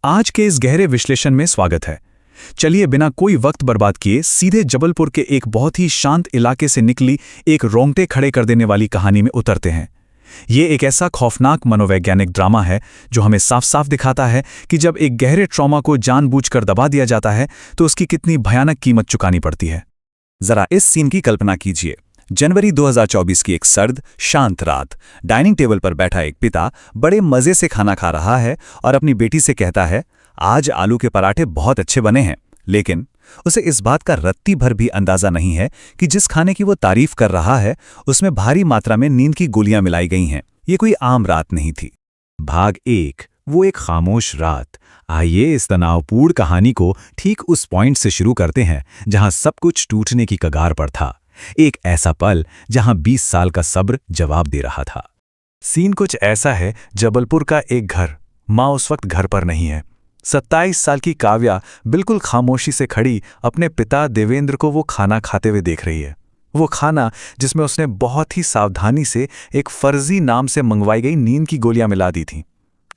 आज के इस गहरे विश्लेषण में स्वागत है। चलिए बिना कोई वक्त बर्बाद किए सीधे जबलपुर के एक बहुत ही शांत इलाके से निकली एक रोंगटे खड़े कर देने वाली कहानी में उतरते हैं। ये एक ऐसा खौफनाक मनोवैज्ञानिक ड्रामा है जो हमें साफ साफ दिखाता है कि जब एक गहरे ट्रॉमा को जानबूझकर दबा दिया जाता है तो उसकी कितनी भयानक कीमत चुकानी पड़ती है। जरा इस सीन की कल्पना कीजिए। जनवरी 2024 की एक सर्द शांत रात। डाइनिंग टेबल पर बैठा एक पिता बड़े मजे से खाना खा रहा है और अपनी बेटी से कहता है, आज आलू के पराठे बहुत अच्छे बने हैं। लेकिन उसे इस बात का रत्ती भर भी अंदाजा नहीं है कि जिस खाने की वो तारीफ कर रहा है उसमें भारी मात्रा में नींद की गोलियां मिलाई गई हैं। ये कोई आम रात नहीं थी। भाग 1, वो एक खामोश रात। आइए इस तनावपूर्ण कहानी को ठीक उस पॉइंट से शुरू करते हैं जहां सब कुछ टूटने की कगार पर था। एक ऐसा पल जहां 20 साल का सब्र जवाब दे रहा था। सीन कुछ ऐसा है, जबलपुर का एक घर। माँ उस वक्त घर पर नहीं है। 27 साल की काव्या बिल्कुल खामोशी से खड़ी अपने पिता देवेंद्र को वो खाना खाते हुए देख रही है। वो खाना जिसमें उसने बहुत ही सावधानी से एक फर्जी नाम से मंगवाई गई नींद की गोलियां मिला दी थीं।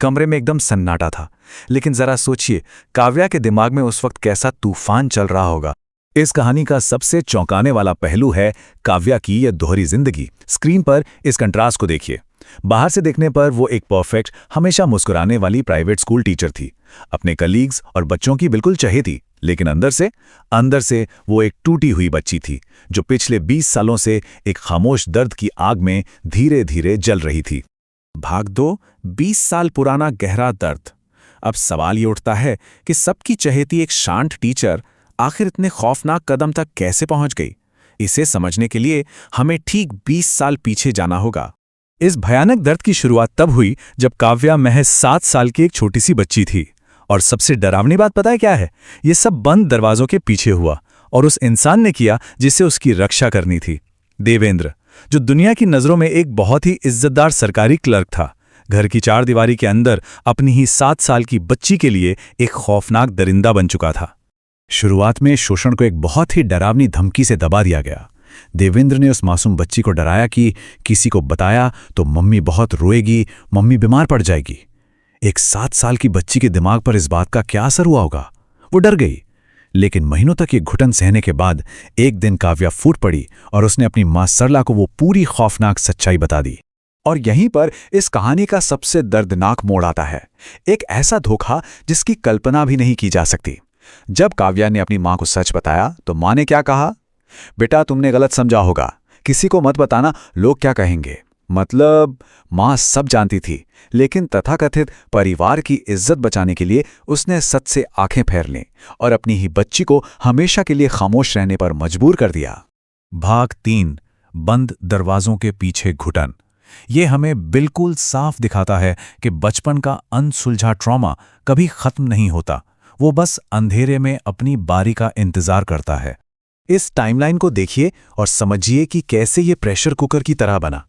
कमरे में एकदम सन्नाटा था। लेकिन जरा सोचिए, काव्या के दिमाग में उस वक्त कैसा तूफान चल रहा होगा। इस कहानी का सबसे चौंकाने वाला पहलू है काव्या की यह दोहरी जिंदगी। स्क्रीन पर इस कंट्रास्ट को देखिए। बाहर से देखने पर वो एक परफेक्ट, हमेशा मुस्कुराने वाली प्राइवेट स्कूल टीचर थी, अपने कलीग्स और बच्चों की बिल्कुल चहेती। लेकिन अंदर से वो एक टूटी हुई बच्ची थी जो पिछले 20 सालों से एक खामोश दर्द की आग में धीरे धीरे जल रही थी। भाग 2, 20 साल पुराना गहरा दर्द। अब सवाल ये उठता है कि सबकी चहेती एक शांत टीचर आखिर इतने खौफनाक कदम तक कैसे पहुंच गई। इसे समझने के लिए हमें ठीक 20 साल पीछे जाना होगा। इस भयानक दर्द की शुरुआत तब हुई जब काव्या महज 7 साल की एक छोटी सी बच्ची थी। और सबसे डरावनी बात पता है क्या है? ये सब बंद दरवाजों के पीछे हुआ और उस इंसान ने किया जिसे उसकी रक्षा करनी थी। देवेंद्र, जो दुनिया की नज़रों में एक बहुत ही इज्जतदार सरकारी क्लर्क था, घर की चार दीवारी के अंदर अपनी ही 7 साल की बच्ची के लिए एक खौफनाक दरिंदा बन चुका था। शुरुआत में शोषण को एक बहुत ही डरावनी धमकी से दबा दिया गया। देवेंद्र ने उस मासूम बच्ची को डराया कि किसी को बताया तो मम्मी बहुत रोएगी, मम्मी बीमार पड़ जाएगी। एक 7 साल की बच्ची के दिमाग पर इस बात का क्या असर हुआ होगा? वो डर गई। लेकिन महीनों तक ये घुटन सहने के बाद एक दिन काव्या फूट पड़ी और उसने अपनी मां सरला को वो पूरी खौफनाक सच्चाई बता दी। और यहीं पर इस कहानी का सबसे दर्दनाक मोड़ आता है। एक ऐसा धोखा जिसकी कल्पना भी नहीं की जा सकती। जब काव्या ने अपनी मां को सच बताया तो मां ने क्या कहा? बेटा, तुमने गलत समझा होगा, किसी को मत बताना, लोग क्या कहेंगे। मतलब मां सब जानती थी, लेकिन तथाकथित परिवार की इज्जत बचाने के लिए उसने सच से आंखें फेर लीं और अपनी ही बच्ची को हमेशा के लिए खामोश रहने पर मजबूर कर दिया। भाग 3, बंद दरवाजों के पीछे घुटन। ये हमें बिल्कुल साफ दिखाता है कि बचपन का अनसुलझा ट्रॉमा कभी खत्म नहीं होता। वो बस अंधेरे में अपनी बारी का इंतजार करता है। इस टाइमलाइन को देखिए और समझिए कि कैसे ये प्रेशर कुकर की तरह बना।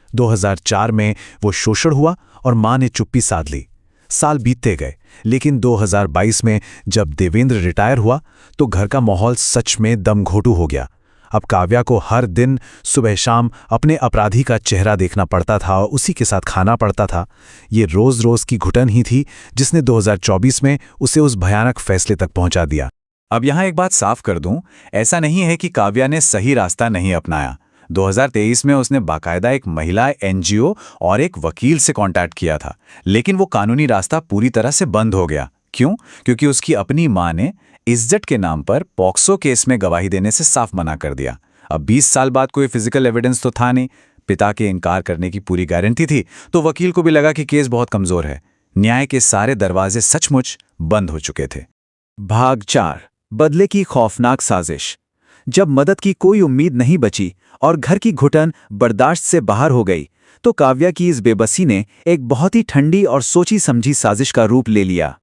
2004 में वो शोषण हुआ और मां ने चुप्पी साध ली। साल बीतते गए, लेकिन 2022 में जब देवेंद्र रिटायर हुआ तो घर का माहौल सच में दमघोटू हो गया। अब काव्या को हर दिन सुबह शाम अपने अपराधी का चेहरा देखना पड़ता था और उसी के साथ खाना पड़ता था। ये रोज रोज की घुटन ही थी जिसने 2024 में उसे उस भयानक फैसले तक पहुंचा दिया। अब यहां एक बात साफ कर दूं, ऐसा नहीं है कि काव्या ने सही रास्ता नहीं अपनाया। 2023 में उसने बाकायदा एक महिला NGO और एक वकील से कांटेक्ट किया था, लेकिन वो कानूनी रास्ता पूरी तरह से बंद हो गया। क्यों? क्योंकि उसकी अपनी मां ने इज्जत के नाम पर पॉक्सो केस में गवाही देने से साफ मना कर दिया। अब 20 साल बाद कोई फिजिकल एविडेंस तो था नहीं, पिता के इनकार करने की पूरी गारंटी थी, तो वकील को भी लगा कि केस बहुत कमजोर है। न्याय के सारे दरवाजे सचमुच बंद हो चुके थे। भाग 4, बदले की खौफनाक साजिश। जब मदद की कोई उम्मीद नहीं बची और घर की घुटन बर्दाश्त से बाहर हो गई तो काव्या की इस बेबसी ने एक बहुत ही ठंडी और सोची समझी साजिश का रूप ले लिया।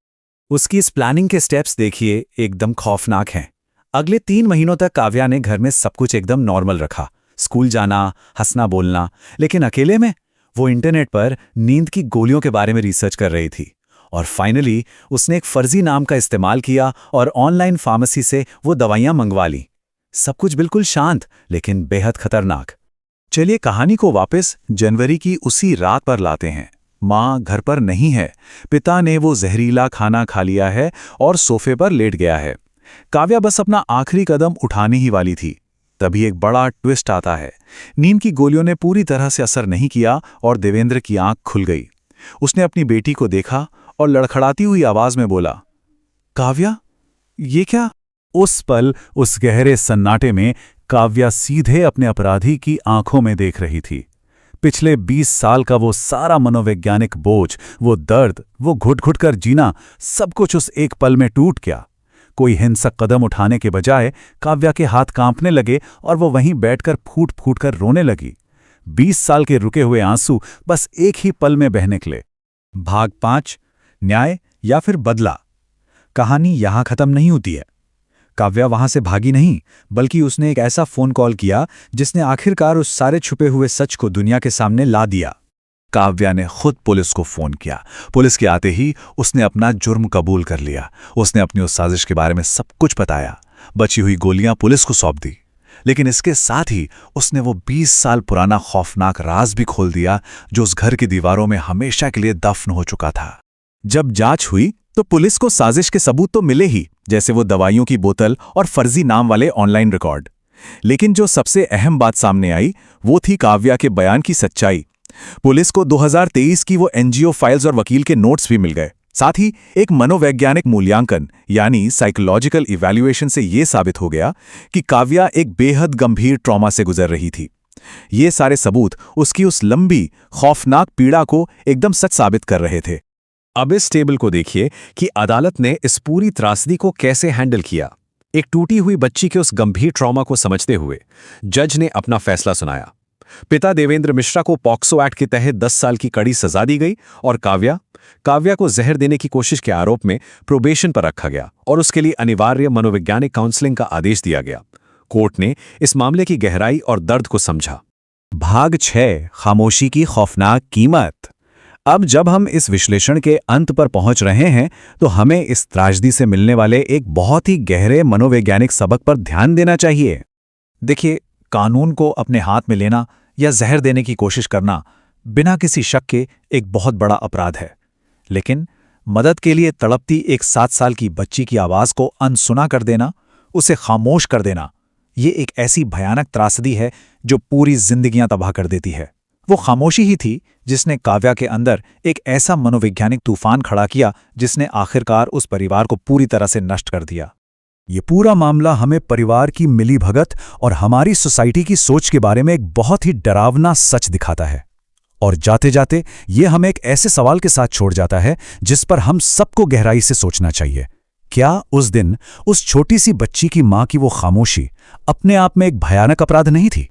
उसकी इस प्लानिंग के स्टेप्स देखिए, एकदम खौफनाक हैं। अगले 3 महीनों तक काव्या ने घर में सब कुछ एकदम नॉर्मल रखा, स्कूल जाना, हंसना बोलना। लेकिन अकेले में वो इंटरनेट पर नींद की गोलियों के बारे में रिसर्च कर रही थी। और फाइनली उसने एक फर्जी नाम का इस्तेमाल किया और ऑनलाइन फार्मेसी से वो दवाइयां मंगवा ली। सब कुछ बिल्कुल शांत, लेकिन बेहद खतरनाक। चलिए कहानी को वापस जनवरी की उसी रात पर लाते हैं। माँ घर पर नहीं है, पिता ने वो जहरीला खाना खा लिया है और सोफे पर लेट गया है। काव्या बस अपना आखिरी कदम उठाने ही वाली थी, तभी एक बड़ा ट्विस्ट आता है। नींद की गोलियों ने पूरी तरह से असर नहीं किया और देवेंद्र की आंख खुल गई। उसने अपनी बेटी को देखा और लड़खड़ाती हुई आवाज में बोला, काव्या, ये क्या? उस पल, उस गहरे सन्नाटे में काव्या सीधे अपने अपराधी की आंखों में देख रही थी। पिछले 20 साल का वो सारा मनोवैज्ञानिक बोझ, वो दर्द, वो घुट-घुट कर जीना, सब कुछ उस एक पल में टूट गया। कोई हिंसक कदम उठाने के बजाय काव्या के हाथ कांपने लगे और वो वहीं बैठकर फूट-फूट कर रोने लगी। 20 साल के रुके हुए आंसू बस एक ही पल में बह निकले। भाग 5, न्याय या फिर बदला। कहानी यहां खत्म नहीं होती है। काव्या वहां से भागी नहीं, बल्कि उसने एक ऐसा फोन कॉल किया जिसने आखिरकार उस सारे छुपे हुए सच को दुनिया के सामने ला दिया। काव्या ने खुद पुलिस को फोन किया। पुलिस के आते ही उसने अपना जुर्म कबूल कर लिया। उसने अपनी उस साजिश के बारे में सब कुछ बताया। बची हुई गोलियां पुलिस को सौंप दी। लेकिन इसके साथ ही उसने वो 20 साल पुराना खौफनाक राज भी खोल दिया जो उस घर की दीवारों में हमेशा के लिए दफन हो चुका था। जब जांच हुई तो पुलिस को साजिश के सबूत तो मिले ही, जैसे वो दवाइयों की बोतल और फर्जी नाम वाले ऑनलाइन रिकॉर्ड। लेकिन जो सबसे अहम बात सामने आई वो थी काव्या के बयान की सच्चाई। पुलिस को 2023 की वो एनजीओ फाइल्स और वकील के नोट्स भी मिल गए। साथ ही एक मनोवैज्ञानिक मूल्यांकन यानी साइकोलॉजिकल इवैल्यूएशन से ये साबित हो गया कि काव्या एक बेहद गंभीर ट्रॉमा से गुजर रही थी। ये सारे सबूत उसकी उस लंबी खौफनाक पीड़ा को एकदम सच साबित कर रहे थे। अब इस टेबल को देखिए कि अदालत ने इस पूरी त्रासदी को कैसे हैंडल किया। एक टूटी हुई बच्ची के उस गंभीर ट्रॉमा को समझते हुए जज ने अपना फैसला सुनाया। पिता देवेंद्र मिश्रा को पॉक्सो एक्ट के तहत 10 साल की कड़ी सजा दी गई और काव्या को जहर देने की कोशिश के आरोप में प्रोबेशन पर रखा गया और उसके लिए अनिवार्य मनोवैज्ञानिक काउंसलिंग का आदेश दिया गया। कोर्ट ने इस मामले की गहराई और दर्द को समझा। भाग 6, खामोशी की खौफनाक कीमत। अब जब हम इस विश्लेषण के अंत पर पहुंच रहे हैं तो हमें इस त्रासदी से मिलने वाले एक बहुत ही गहरे मनोवैज्ञानिक सबक पर ध्यान देना चाहिए। देखिए, कानून को अपने हाथ में लेना या जहर देने की कोशिश करना बिना किसी शक के एक बहुत बड़ा अपराध है। लेकिन मदद के लिए तड़पती एक 7 साल की बच्ची की आवाज को अनसुना कर देना, उसे खामोश कर देना, ये एक ऐसी भयानक त्रासदी है जो पूरी जिंदगियां तबाह कर देती है। वो खामोशी ही थी जिसने काव्या के अंदर एक ऐसा मनोवैज्ञानिक तूफान खड़ा किया जिसने आखिरकार उस परिवार को पूरी तरह से नष्ट कर दिया। ये पूरा मामला हमें परिवार की मिलीभगत और हमारी सोसाइटी की सोच के बारे में एक बहुत ही डरावना सच दिखाता है। और जाते जाते ये हमें एक ऐसे सवाल के साथ छोड़ जाता है जिस पर हम सबको गहराई से सोचना चाहिए। क्या उस दिन उस छोटी सी बच्ची की मां की वो खामोशी अपने आप में एक भयानक अपराध नहीं थी?